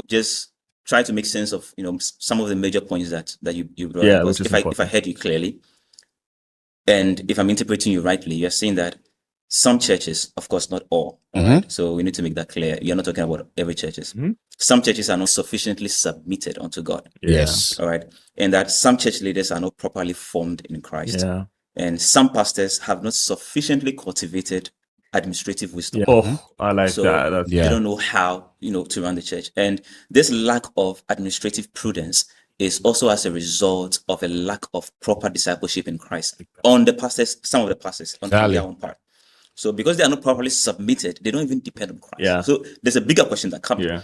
just try to make sense of, some of the major points that you brought. Yeah, Because which is if I heard you clearly, and if I'm interpreting you rightly, you're saying that some churches, of course, not all, right? So we need to make that clear. You're not talking about every churches. Some churches are not sufficiently submitted unto God. Yes. All right. And that some church leaders are not properly formed in Christ. Yeah. And some pastors have not sufficiently cultivated administrative wisdom. Yeah. Oh, I like So that. they don't know how, to run the church. And this lack of administrative prudence is also as a result of a lack of proper discipleship in Christ on the pastors, some of the pastors on their own part. So because they are not properly submitted, they don't even depend on Christ. Yeah. So there's a bigger question that comes. Yeah.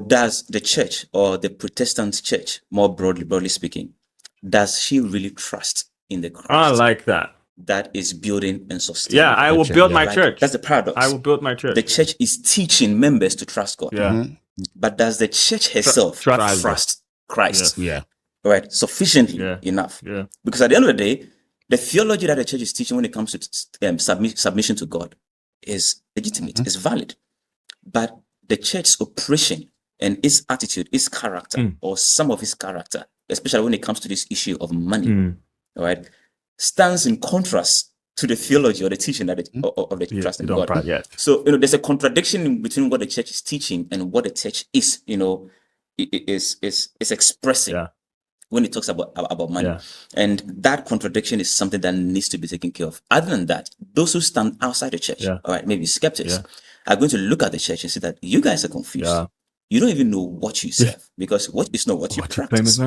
Does the church, or the Protestant church, more broadly speaking, does she really trust in the Christ I like that is building and sustaining? Yeah, I will build my church. That's the paradox. I will build my church. The church is teaching members to trust God. Yeah. But does the church herself trust Christ? Yeah. Right, sufficiently enough? Yeah. Because at the end of the day, the theology that the church is teaching when it comes to submission to God is legitimate, is valid. But the church's operation and its attitude, its character, or some of its character, especially when it comes to this issue of money, all right, stands in contrast to the theology or the teaching that of the trust in God. So, there's a contradiction between what the church is teaching and what the church is, is expressing when it talks about money. And that contradiction is something that needs to be taken care of. Other than that, those who stand outside the church, all right, maybe skeptics, are going to look at the church and say that you guys are confused. You don't even know what you serve, because what is not what you practice.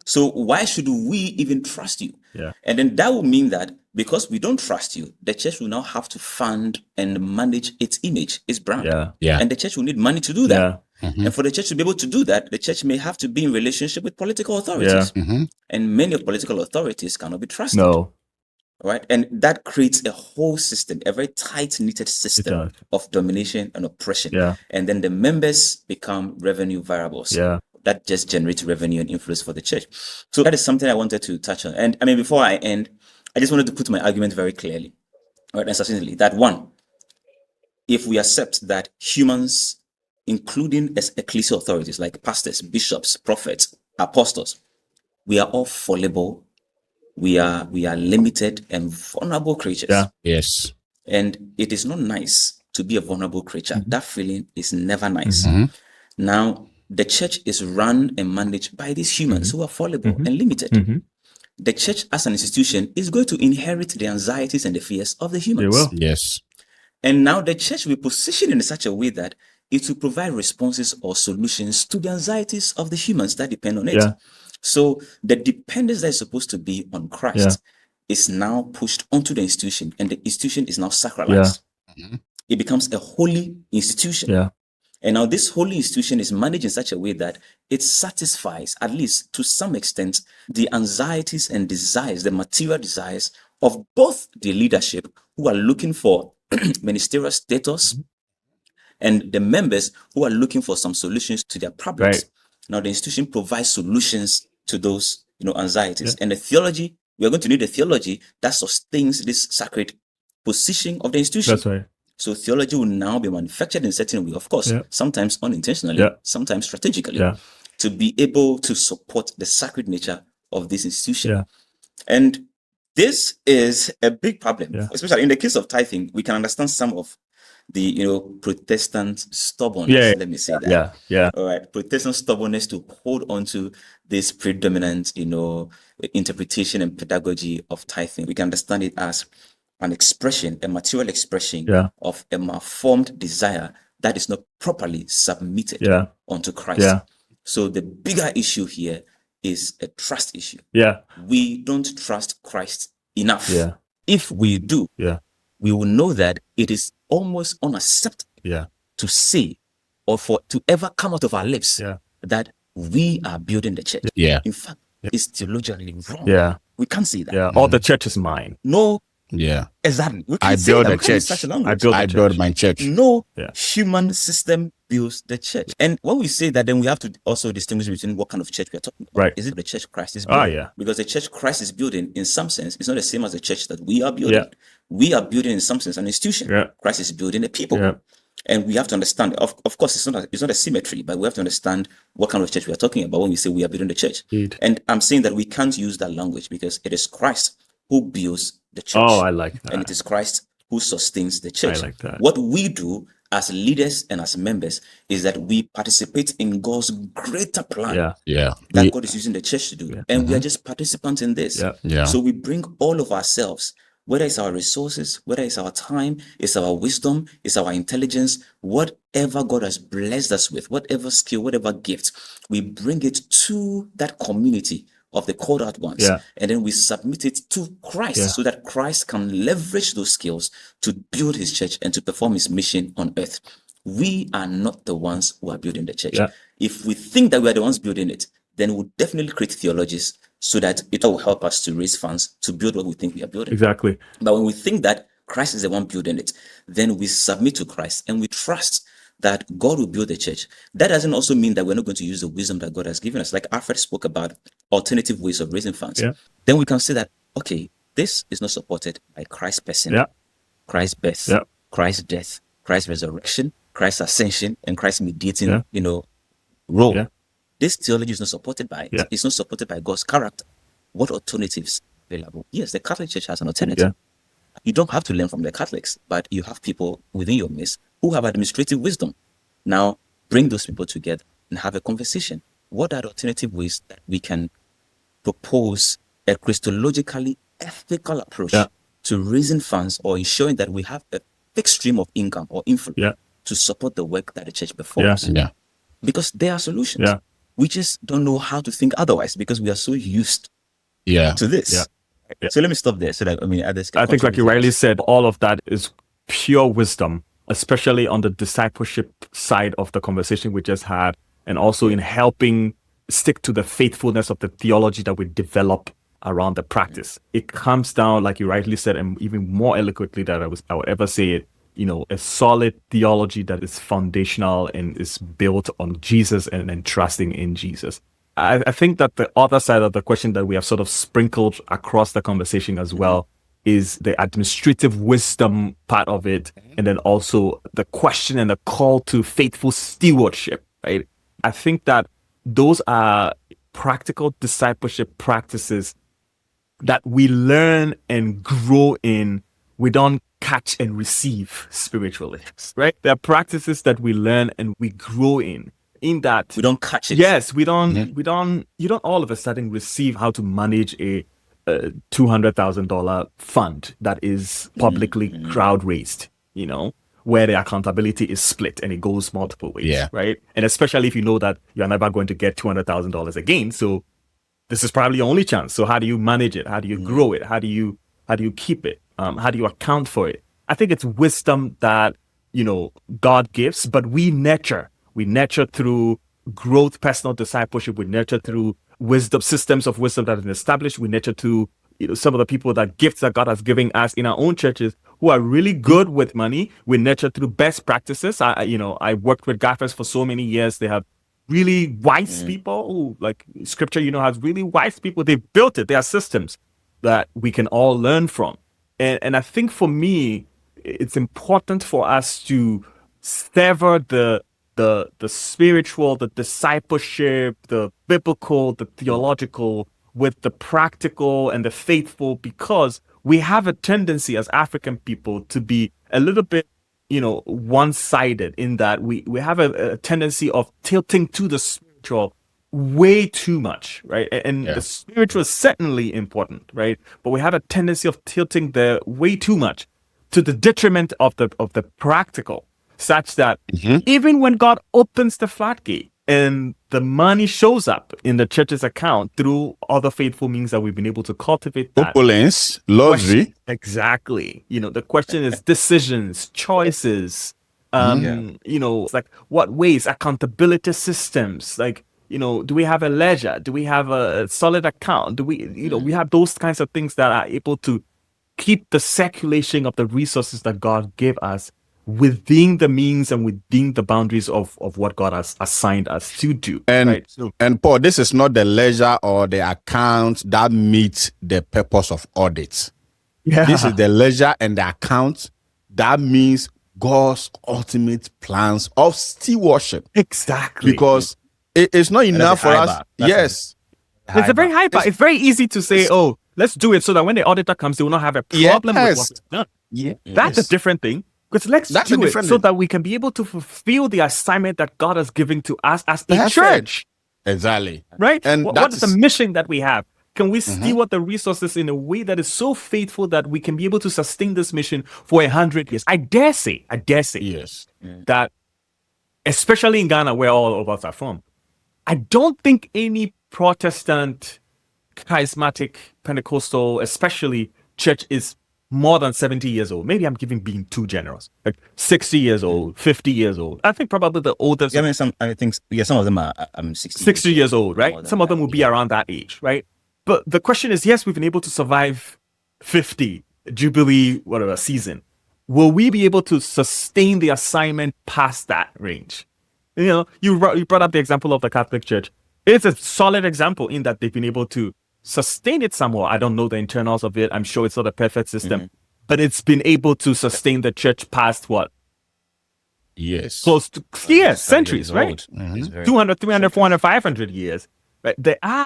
So why should we even trust you? And then that will mean that because we don't trust you, the church will now have to fund and manage its image, its brand. And the church will need money to do that. And for the church to be able to do that, the church may have to be in relationship with political authorities. And many of political authorities cannot be trusted. Right? And that creates a whole system, a very tight-knitted system of domination and oppression. And then the members become revenue variables. That just generates revenue and influence for the church. So that is something I wanted to touch on. And I mean, before I end, I just wanted to put my argument very clearly, right, and succinctly, that one, if we accept that humans, including as ecclesial authorities like pastors, bishops, prophets, apostles, we are all fallible. We are limited and vulnerable creatures. Yes. And it is not nice to be a vulnerable creature. That feeling is never nice. Now, the church is run and managed by these humans who are fallible and limited. The church as an institution is going to inherit the anxieties and the fears of the humans. It will. Yes. And now the church will be positioned in such a way that it will provide responses or solutions to the anxieties of the humans that depend on it. So the dependence that is supposed to be on Christ is now pushed onto the institution, and the institution is now sacralized. It becomes a holy institution. And now this holy institution is managed in such a way that it satisfies, at least to some extent, the anxieties and desires, the material desires of both the leadership who are looking for ministerial status and the members who are looking for some solutions to their problems. Now the institution provides solutions to those, anxieties. And the theology, we are going to need a theology that sustains this sacred position of the institution. That's right. So theology will now be manufactured in a certain way, of course, sometimes unintentionally, sometimes strategically, to be able to support the sacred nature of this institution. And this is a big problem, especially in the case of tithing. We can understand some of the, Protestant stubbornness, let me say that. All right, Protestant stubbornness to hold on to this predominant, interpretation and pedagogy of tithing. We can understand it as an expression, a material expression of a malformed desire that is not properly submitted unto Christ. So the bigger issue here is a trust issue. We don't trust Christ enough. If we do, we will know that it is almost unacceptable to say or for to ever come out of our lips that we are building the church. In fact, it's theologically wrong. We can't say that. All the church is mine. No. Exactly. I build a church. I build my church. No human system builds the church. And when we say that, then we have to also distinguish between what kind of church we are talking about. Is it the church Christ is building? Because the church Christ is building, in some sense, is not the same as the church that we are building. We are building, in some sense, an institution. Christ is building a people. And we have to understand, of course, it's not a symmetry, but we have to understand what kind of church we are talking about when we say we are building the church. Indeed. And I'm saying that we can't use that language because it is Christ who builds the church. Oh, I like that. And it is Christ who sustains the church. I like that. What we do as leaders and as members is that we participate in God's greater plan that God is using the church to do. Yeah. And we are just participants in this. So we bring all of ourselves, whether it's our resources, whether it's our time, it's our wisdom, it's our intelligence, whatever God has blessed us with, whatever skill, whatever gift, we bring it to that community of the called out ones. And then we submit it to Christ so that Christ can leverage those skills to build his church and to perform his mission on earth. We are not the ones who are building the church. If we think that we are the ones building it, then we'll definitely create theologies so that it will help us to raise funds to build what we think we are building. Exactly. But when we think that Christ is the one building it, then we submit to Christ and we trust that God will build the church. That doesn't also mean that we're not going to use the wisdom that God has given us. Like Alfred spoke about alternative ways of raising funds. Then we can say that, okay, this is not supported by Christ's person, Christ's birth, Christ's death, Christ's resurrection, Christ's ascension, and Christ's mediating, role. This theology is not supported by it. It's not supported by God's character. What alternatives are available? Yes, the Catholic Church has an alternative. You don't have to learn from the Catholics, but you have people within your midst who have administrative wisdom. Now, bring those people together and have a conversation. What are the alternative ways that we can propose a Christologically ethical approach to raising funds or ensuring that we have a fixed stream of income or inflow to support the work that the church performs? Because there are solutions. We just don't know how to think otherwise because we are so used to this. So let me stop there so that others can. I think, like you rightly said, all of that is pure wisdom, especially on the discipleship side of the conversation we just had, and also in helping stick to the faithfulness of the theology that we develop around the practice. It comes down, like you rightly said, and even more eloquently than I would ever say it, a solid theology that is foundational and is built on Jesus and trusting in Jesus. I think that the other side of the question that we have sort of sprinkled across the conversation as well is the administrative wisdom part of it, and then also the question and the call to faithful stewardship, right? I think that those are practical discipleship practices that we learn and grow in. We don't catch and receive spiritually, right? There are practices that we learn and we grow in that we don't catch it. Yes, you don't all of a sudden receive how to manage a $200,000 fund that is publicly crowd raised, where the accountability is split and it goes multiple ways, right? And especially if you know that you're never going to get $200,000 again. So this is probably your only chance. So how do you manage it? How do you grow it? How do you keep it? How do you account for it? I think it's wisdom that, God gives, but we nurture. We nurture through growth, personal discipleship. We nurture through wisdom, systems of wisdom that have been established. We nurture through some of the people that gifts that God has given us in our own churches who are really good with money. We nurture through best practices. I worked with gaffers for so many years. They have really wise people who, like scripture, has really wise people. They built it. There are systems that we can all learn from. And I think for me, it's important for us to sever the spiritual, the discipleship, the biblical, the theological with the practical and the faithful, because we have a tendency as African people to be a little bit, one-sided in that we have a tendency of tilting to the spiritual way too much, right? And the spiritual is certainly important, right? But we have a tendency of tilting there way too much to the detriment of the practical, such that even when God opens the floodgate and the money shows up in the church's account through other faithful means that we've been able to cultivate that. Opulence, luxury. Exactly. The question is decisions, choices, like what ways, accountability systems, like, do we have a ledger? Do we have a solid account? Do we, we have those kinds of things that are able to keep the circulation of the resources that God gave us within the means and within the boundaries of what God has assigned us to do. And right? and Paul, this is not the ledger or the account that meets the purpose of audit. Yeah. This is the ledger and the account that means God's ultimate plans of stewardship. Exactly. Because it's not enough for us. It's a very high bar. It's very easy to say, oh, let's do it so that when the auditor comes, they will not have a problem with what we've done. Yeah. That's a different thing. Because let's do it so that we can be able to fulfill the assignment that God has given to us as a church. Exactly. Right? And what is the mission that we have? Can we steward the resources in a way that is so faithful that we can be able to sustain this mission for 100 years? I dare say, yes, that especially in Ghana, where all of us are from, I don't think any Protestant, charismatic, Pentecostal, especially church is more than 70 years old. Maybe I'm being too generous. Like 60 years old, 50 years old. I think probably the oldest. Yeah, some of them are 60 years old, right? Some of them will be around that age, right? But the question is, yes, we've been able to survive 50 Jubilee, whatever season. Will we be able to sustain the assignment past that range? You know, you brought up the example of the Catholic Church. It's a solid example in that they've been able to sustain it somewhat. I don't know the internals of it. I'm sure it's not a perfect system, but it's been able to sustain the church past what? Yes. Close to centuries, right? 200, 300, 400, 500 years. Right? There are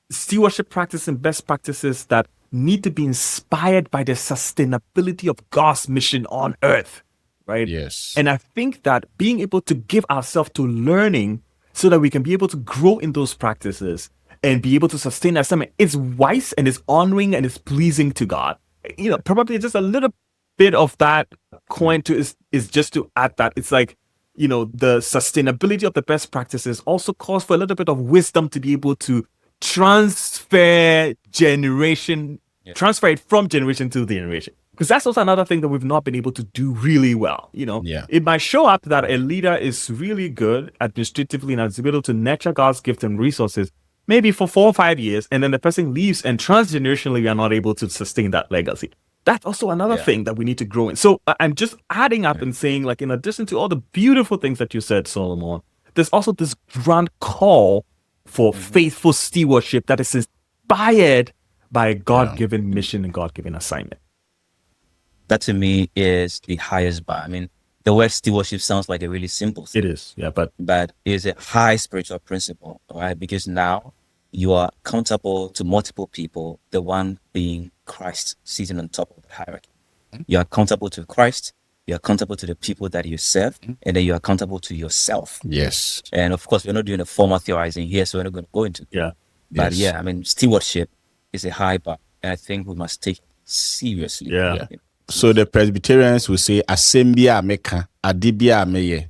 stewardship practices and best practices that need to be inspired by the sustainability of God's mission on earth, right? Yes. And I think that being able to give ourselves to learning so that we can be able to grow in those practices and be able to sustain that summit is wise and is honoring and is pleasing to God. You know, probably just a little bit of that coin to is just to add that it's like, you know, the sustainability of the best practices also calls for a little bit of wisdom to be able to transfer it from generation to generation. Because that's also another thing that we've not been able to do really well. You know, it might show up that a leader is really good administratively and is able to nurture God's gift and resources, maybe for 4 or 5 years, and then the person leaves and transgenerationally we are not able to sustain that legacy. That's also another thing that we need to grow in. So I'm just adding up and saying, like, in addition to all the beautiful things that you said, Solomon, there's also this grand call for faithful stewardship that is inspired by a God-given mission and God-given assignment. That to me is the highest bar. I mean, the word stewardship sounds like a really simple thing. It is, but it's a high spiritual principle, all right? Because now you are accountable to multiple people, the one being Christ sitting on top of the hierarchy. You are accountable to Christ, you're accountable to the people that you serve, and then you're accountable to yourself. Yes. And of course, we're not doing a formal theorizing here, so we're not going to go into it. But I mean, stewardship is a high bar, and I think we must take it seriously. So the Presbyterians will say, "Asembia meka, adibia meye,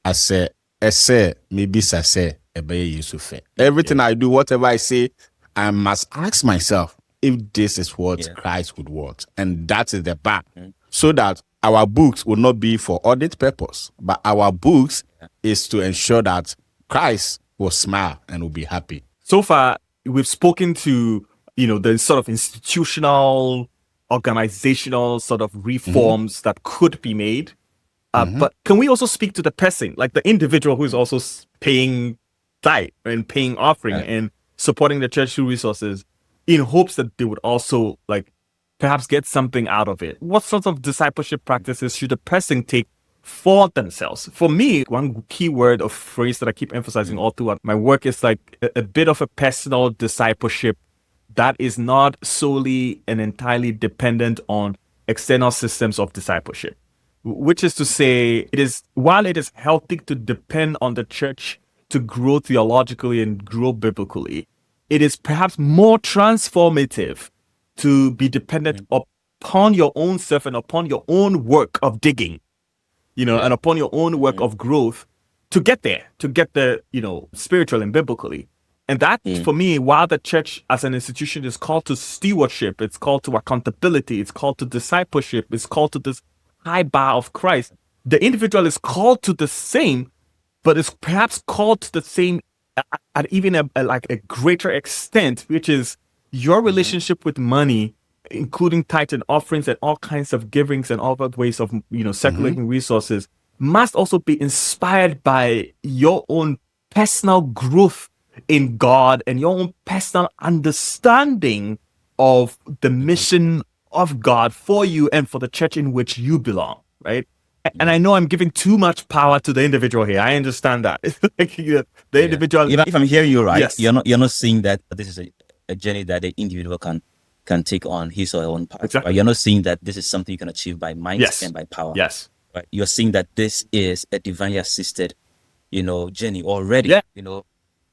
ase maybe sase ebeye Yusufe." Everything I do, whatever I say, I must ask myself if this is what Christ would want, and that is the bar, so that our books will not be for audit purpose, but our books is to ensure that Christ will smile and will be happy. So far, we've spoken to, you know, the sort of institutional, organizational sort of reforms that could be made. But can we also speak to the person, like the individual who is also paying tithe and paying offering and supporting the church through resources in hopes that they would also, like, perhaps get something out of it? What sorts of discipleship practices should a person take for themselves? For me, one key word or phrase that I keep emphasizing all throughout my work is like a bit of a personal discipleship that is not solely and entirely dependent on external systems of discipleship. Which is to say, while it is healthy to depend on the church to grow theologically and grow biblically, it is perhaps more transformative to be dependent upon your own self and upon your own work of digging, you know, and upon your own work of growth to get there, you know, spiritual and biblically. And that, for me, while the church as an institution is called to stewardship, it's called to accountability, it's called to discipleship, it's called to this high bar of Christ, the individual is called to the same, but is perhaps called to the same at even a greater extent, which is your relationship with money, including tithe and offerings and all kinds of givings and all other ways of, you know, circulating resources, must also be inspired by your own personal growth in God and your own personal understanding of the mission of God for you and for the church in which you belong, right? And I know I'm giving too much power to the individual here. I understand that. It's like the individual. If I'm hearing you right, Yes. you're not seeing that this is a journey that the individual can take on his or her own path. Exactly. Right? You're not seeing that this is something you can achieve by might Yes. and by power. Yes. Right? You're seeing that this is a divinely assisted, journey already. Yeah.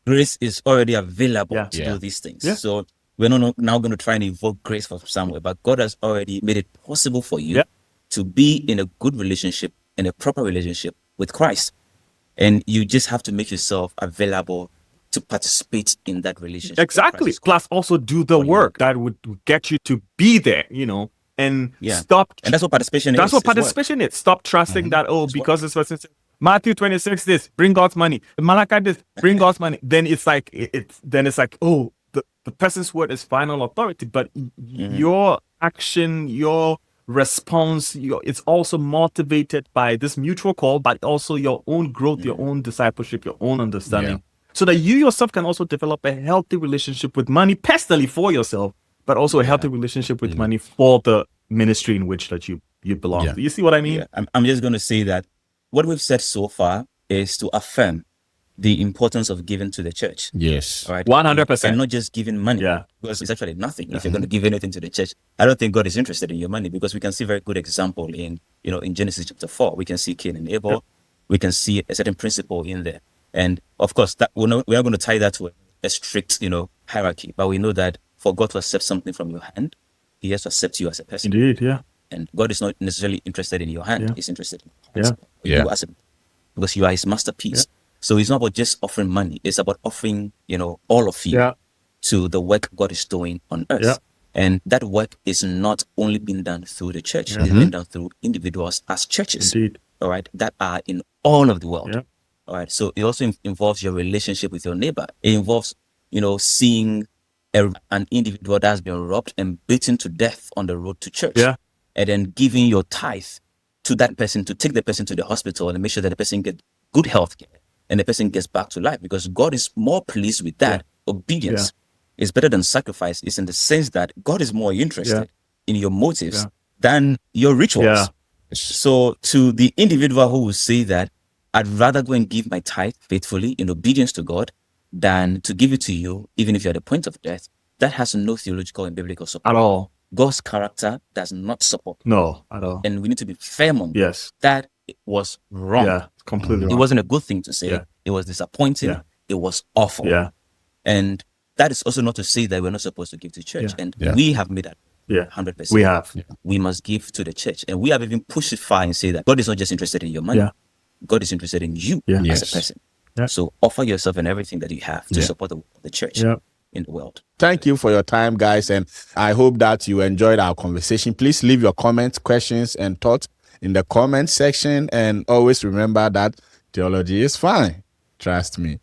Grace is already available Yeah. to Yeah. do these things. Yeah. So we're not now going to try and invoke grace from somewhere, but God has already made it possible for you Yeah. to be in a good relationship, in a proper relationship with Christ. And you just have to make yourself available to participate in that relationship. that Exactly. Christ is Plus, also do the you. work that would get you to be there, and Yeah. stop. And that's what participation That's is. what It's work. participation is. Stop trusting that, It's because this person said, Matthew 26, this, bring God's money. Malachi, this, bring God's money. Then it's like, the person's word is final authority, but your action, your response, it's also motivated by this mutual call, but also your own growth, your own discipleship, your own understanding. Yeah. So that you yourself can also develop a healthy relationship with money personally for yourself, but also a healthy relationship with money for the ministry in which that you belong Yeah. to. You see what I mean? Yeah. I'm just going to say that what we've said so far is to affirm the importance of giving to the church. Yes. All right. 100%. And not just giving money. Yeah. Because it's actually nothing. If you're going to give anything to the church, I don't think God is interested in your money, because we can see very good example in Genesis chapter 4. We can see Cain and Abel. Yeah. We can see a certain principle in there. And of course, that we're not going to tie that to a strict, hierarchy, but we know that for God to accept something from your hand, he has to accept you as a person. Indeed, yeah. And God is not necessarily interested in your hand. Yeah. He's interested in Yeah. your heart. Yeah. You as because you are his masterpiece. So it's not about just offering money. It's about offering, all of you Yeah. to the work God is doing on earth. Yeah. And that work is not only being done through the church. Yeah. It's being done through individuals as churches. Indeed. All right. That are in all of the world. Yeah. All right. So it also involves your relationship with your neighbor. It involves, seeing an individual that has been robbed and beaten to death on the road to church. Yeah. And then giving your tithe to that person to take the person to the hospital and make sure that the person gets good health care and the person gets back to life, because God is more pleased with that. Obedience is better than sacrifice. It's in the sense that God is more interested in your motives than your rituals. Yeah. So to the individual who will say that I'd rather go and give my tithe faithfully in obedience to God than to give it to you, even if you're at the point of death, that has no theological and biblical support. At all. God's character does not support. No, at all. And we need to be firm on Yes. that. It was wrong. Yeah. Completely It wrong. wasn't a good thing to say. Yeah. It was disappointing. Yeah. It was awful. Yeah. And that is also not to say that we're not supposed to give to church. Yeah. And Yeah. we have made that Yeah. 100%. We have. We must give to the church. And we have even pushed it far and say that God is not just interested in your money. Yeah. God is interested in you Yeah. as Yes. a person. Yeah. So offer yourself and everything that you have to Yeah. support the church Yeah. in the world. Thank you for your time, guys. And I hope that you enjoyed our conversation. Please leave your comments, questions, and thoughts in the comment section. And always remember that theology is fine. Trust me.